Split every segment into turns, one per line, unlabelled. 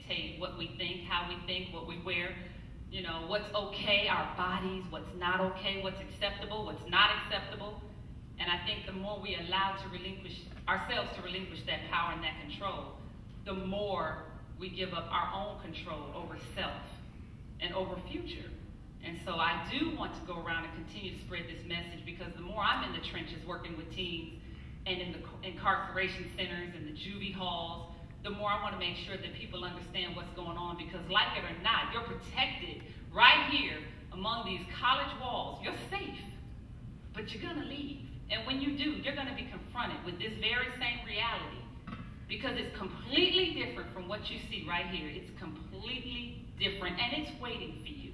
dictate what we think, what we wear, you know, what's okay, our bodies, what's not okay, what's acceptable, what's not acceptable. And I think the more we allow to relinquish ourselves to relinquish that power and that control, the more we give up our own control over self and over future. And so I do want to go around and continue to spread this message, because the more I'm in the trenches working with teens and in the incarceration centers and the juvie halls, the more I want to make sure that people understand what's going on, because like it or not, you're protected right here among these college walls. You're safe, but you're going to leave. And when you do, you're going to be confronted with this very same reality, because it's completely different from what you see right here. It's completely different, and it's waiting for you.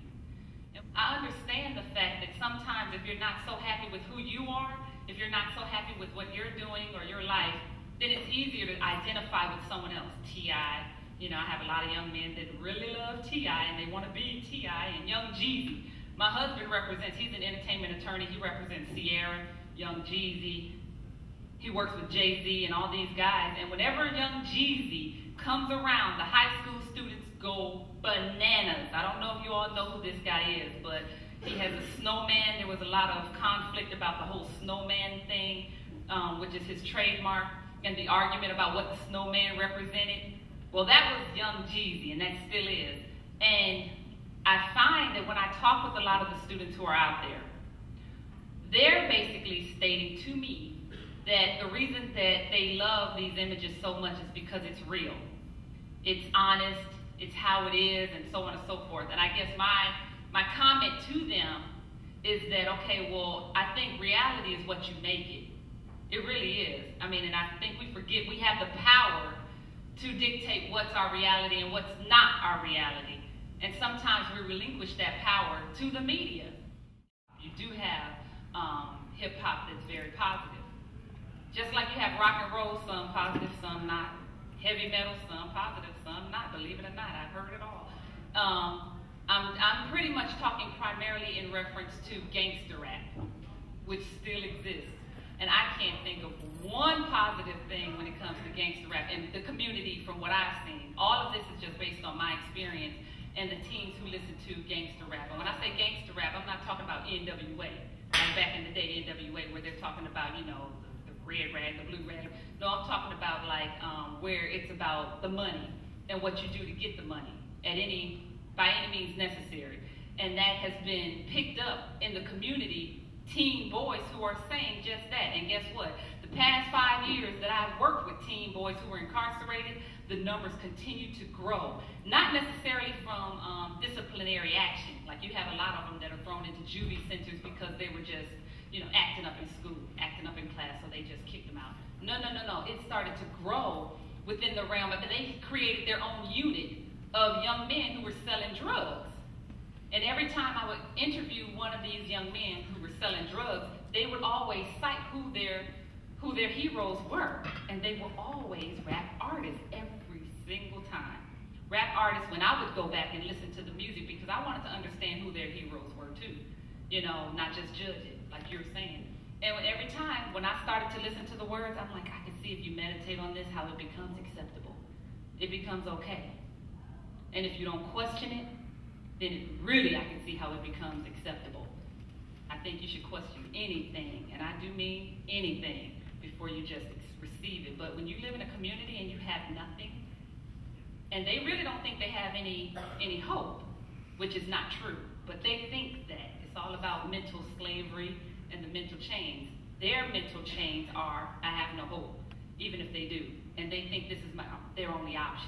And I understand the fact that sometimes if you're not so happy with who you are, if you're not so happy with what you're doing or your life, then it's easier to identify with someone else. T.I., you know, I have a lot of young men that really love T.I. and they want to be T.I. and Young Jeezy. My husband represents, he's an entertainment attorney, he represents Sierra, Young Jeezy. He works with Jay-Z and all these guys, and whenever Young Jeezy comes around, the high school students go bananas. I don't know if you all know who this guy is, but he has a snowman. There was a lot of conflict about the whole snowman thing, which is his trademark, and the argument about what the snowman represented. Well, that was Young Jeezy, and that still is. And I find that when I talk with a lot of the students who are out there, they're basically stating to me that the reason that they love these images so much is because it's real. It's honest, it's how it is, and so on and so forth. And I guess my comment to them is that, okay, well, I think reality is what you make it. It really is. I mean, and I think we forget we have the power to dictate what's our reality and what's not our reality. And sometimes we relinquish that power to the media. You do have hip-hop that's very positive. Just like you have rock and roll, some positive, some not. Heavy metal, some positive, some not. Believe it or not, I've heard it all. I'm pretty much talking primarily in reference to gangster rap, which still exists. And I can't think of one positive thing when it comes to gangster rap and the community from what I've seen. All of this is just based on my experience and the teens who listen to gangster rap. And when I say gangster rap, I'm not talking about NWA. Like back in the day, NWA, where they're talking about, you know, the red rag, the blue rag. No, I'm talking about like where it's about the money and what you do to get the money by any means necessary. And that has been picked up in the community, teen boys who are saying just that. And guess what? The past 5 years that I've worked with teen boys who were incarcerated, the numbers continue to grow. Not necessarily from disciplinary action. Like you have a lot of them that are thrown into juvie centers because they were just, you know, acting up in school, acting up in class, so they just kicked them out. No. It started to grow within the realm of it. They created their own unit of young men who were selling drugs. And every time I would interview one of these young men who were selling drugs, they would always cite who their heroes were. And they were always rap artists every single time. Rap artists, when I would go back and listen to the music, because I wanted to understand who their heroes were too. You know, not just judge it, like you're saying. And every time when I started to listen to the words, I'm like, I can see if you meditate on this, how it becomes acceptable. It becomes okay. And if you don't question it, then really I can see how it becomes acceptable. I think you should question anything, and I do mean anything, before you just receive it. But when you live in a community and you have nothing, and they really don't think they have any hope, which is not true, but they think that. It's all about mental slavery and the mental chains. Their mental chains are, I have no hope, even if they do. And they think this is their only option.